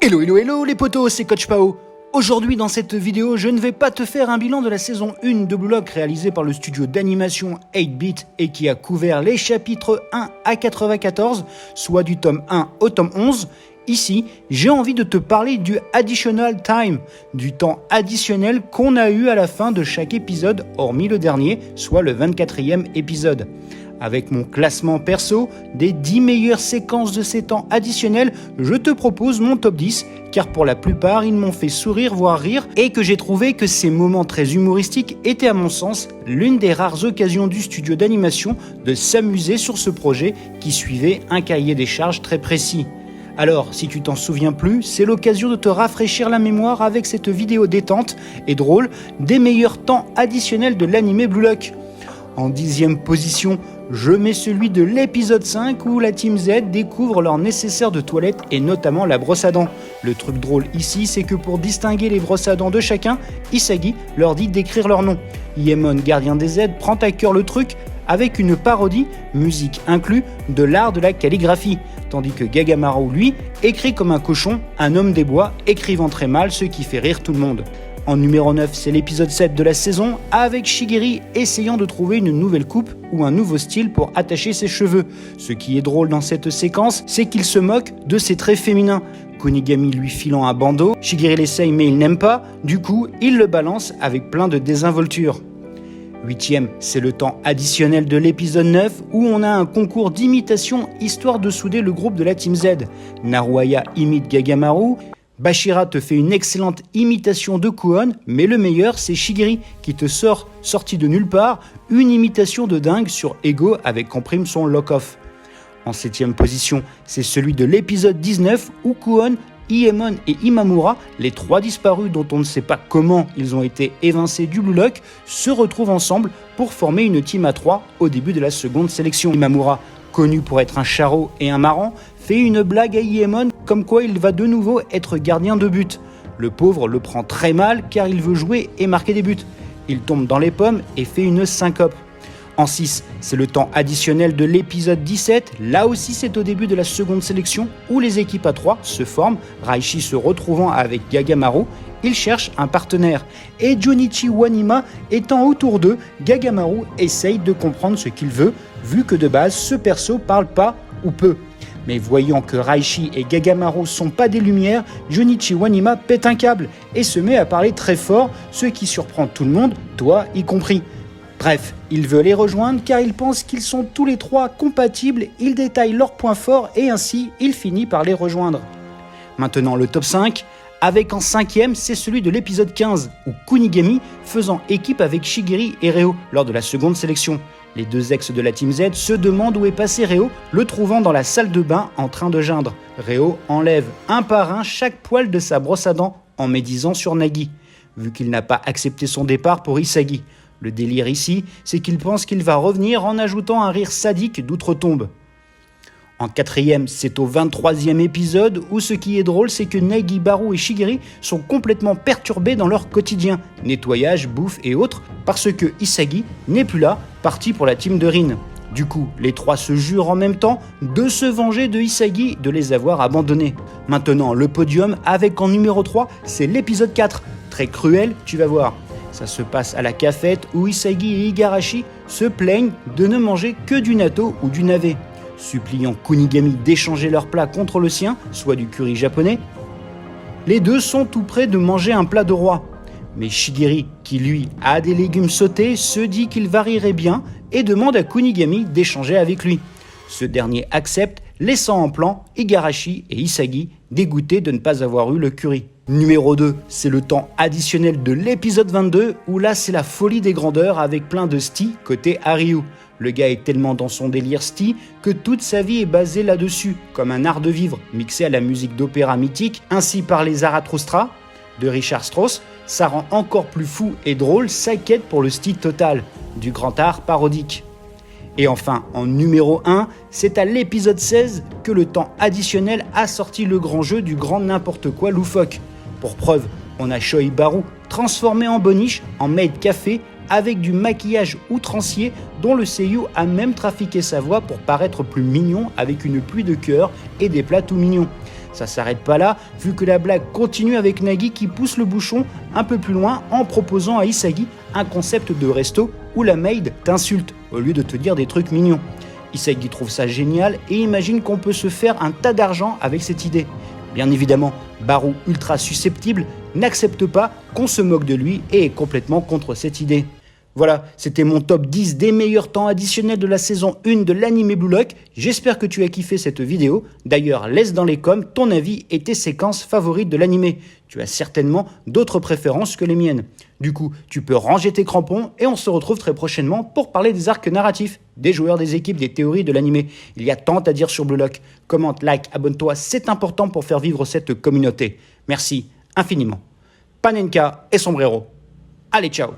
Hello hello hello les potos, c'est Coach Pao. Aujourd'hui dans cette vidéo, je ne vais pas te faire un bilan de la saison 1 de Blue Lock réalisé par le studio d'animation 8-Bit et qui a couvert les chapitres 1 à 94, soit du tome 1 au tome 11. Ici, j'ai envie de te parler du additional time, du temps additionnel qu'on a eu à la fin de chaque épisode, hormis le dernier, soit le 24e épisode. Avec mon classement perso, des 10 meilleures séquences de ces temps additionnels, je te propose mon top 10, car pour la plupart, ils m'ont fait sourire, voire rire, et que j'ai trouvé que ces moments très humoristiques étaient à mon sens l'une des rares occasions du studio d'animation de s'amuser sur ce projet qui suivait un cahier des charges très précis. Alors, si tu t'en souviens plus, c'est l'occasion de te rafraîchir la mémoire avec cette vidéo détente et drôle des meilleurs temps additionnels de l'animé Blue Lock. En 10e position, je mets celui de l'épisode 5 où la Team Z découvre leur nécessaire de toilette et notamment la brosse à dents. Le truc drôle ici, c'est que pour distinguer les brosses à dents de chacun, Isagi leur dit d'écrire leur nom. Yemon, gardien des Z, prend à cœur le truc avec une parodie, musique inclus, de l'art de la calligraphie, tandis que Gagamaru, lui, écrit comme un cochon, un homme des bois, écrivant très mal, ce qui fait rire tout le monde. En numéro 9, c'est l'épisode 7 de la saison, avec Shigiri essayant de trouver une nouvelle coupe ou un nouveau style pour attacher ses cheveux. Ce qui est drôle dans cette séquence, c'est qu'il se moque de ses traits féminins. Kunigami lui filant un bandeau, Shigiri l'essaye mais il n'aime pas, du coup, il le balance avec plein de désinvolture. 8e, c'est le temps additionnel de l'épisode 9 où on a un concours d'imitation histoire de souder le groupe de la Team Z. Naruaya imite Gagamaru, Bashira te fait une excellente imitation de Kuon, mais le meilleur c'est Shigiri qui te sort, sorti de nulle part, une imitation de dingue sur Ego avec Comprime son lock-off. En 7e position, c'est celui de l'épisode 19 où Kuon, Iemon et Imamura, les trois disparus dont on ne sait pas comment ils ont été évincés du Blue Lock, se retrouvent ensemble pour former une team à 3 au début de la seconde sélection. Imamura, connu pour être un charreau et un marrant, fait une blague à Iemon comme quoi il va de nouveau être gardien de but. Le pauvre le prend très mal car il veut jouer et marquer des buts. Il tombe dans les pommes et fait une syncope. En 6, c'est le temps additionnel de l'épisode 17, là aussi c'est au début de la seconde sélection où les équipes à 3 se forment, Raichi se retrouvant avec Gagamaru, ils cherchent un partenaire. Et Junichi Wanima étant autour d'eux, Gagamaru essaye de comprendre ce qu'il veut, vu que de base ce perso parle pas ou peu. Mais voyant que Raichi et Gagamaru sont pas des lumières, Junichi Wanima pète un câble et se met à parler très fort, ce qui surprend tout le monde, toi y compris. Bref, il veut les rejoindre car il pense qu'ils sont tous les trois compatibles, il détaille leurs points forts et ainsi il finit par les rejoindre. Maintenant le top 5, avec en 5e, c'est celui de l'épisode 15 où Kunigami faisant équipe avec Shigiri et Reo lors de la seconde sélection. Les deux ex de la Team Z se demandent où est passé Reo, le trouvant dans la salle de bain en train de geindre. Reo enlève un par un chaque poil de sa brosse à dents en médisant sur Nagi, vu qu'il n'a pas accepté son départ pour Isagi. Le délire ici, c'est qu'il pense qu'il va revenir en ajoutant un rire sadique d'outre-tombe. En 4e, c'est au 23e épisode où ce qui est drôle, c'est que Nagi, Baru et Shigiri sont complètement perturbés dans leur quotidien, nettoyage, bouffe et autres, parce que Isagi n'est plus là, parti pour la team de Rin. Du coup, les trois se jurent en même temps de se venger de Isagi de les avoir abandonnés. Maintenant, le podium avec en numéro 3, c'est l'épisode 4. Très cruel, tu vas voir. Ça se passe à la cafette où Isagi et Igarashi se plaignent de ne manger que du natto ou du navet. Suppliant Kunigami d'échanger leur plat contre le sien, soit du curry japonais, les deux sont tout près de manger un plat de roi. Mais Shigiri, qui lui a des légumes sautés, se dit qu'il varierait bien et demande à Kunigami d'échanger avec lui. Ce dernier accepte, laissant en plan Igarashi et Isagi dégoûtés de ne pas avoir eu le curry. Numéro 2, c'est le temps additionnel de l'épisode 22 où là c'est la folie des grandeurs avec plein de sti côté Haryu. Le gars est tellement dans son délire sti que toute sa vie est basée là-dessus, comme un art de vivre mixé à la musique d'opéra mythique ainsi par les Zarathustra de Richard Strauss. Ça rend encore plus fou et drôle sa quête pour le sti total, du grand art parodique. Et enfin, en numéro 1, c'est à l'épisode 16 que le temps additionnel a sorti le grand jeu du grand n'importe quoi loufoque. Pour preuve, on a Choi Baru transformé en boniche en maid café avec du maquillage outrancier dont le seiyuu a même trafiqué sa voix pour paraître plus mignon avec une pluie de cœurs et des plats tout mignons. Ça s'arrête pas là, vu que la blague continue avec Nagi qui pousse le bouchon un peu plus loin en proposant à Isagi un concept de resto où la maid t'insulte au lieu de te dire des trucs mignons. Isagi trouve ça génial et imagine qu'on peut se faire un tas d'argent avec cette idée. Bien évidemment, Baru, ultra susceptible, n'accepte pas qu'on se moque de lui et est complètement contre cette idée. Voilà, c'était mon top 10 des meilleurs temps additionnels de la saison 1 de l'anime Blue Lock. J'espère que tu as kiffé cette vidéo. D'ailleurs, laisse dans les coms ton avis et tes séquences favorites de l'anime. Tu as certainement d'autres préférences que les miennes. Du coup, tu peux ranger tes crampons et on se retrouve très prochainement pour parler des arcs narratifs, des joueurs, des équipes, des théories de l'anime. Il y a tant à dire sur Blue Lock. Commente, like, abonne-toi, c'est important pour faire vivre cette communauté. Merci infiniment. Panenka et Sombrero. Allez, ciao!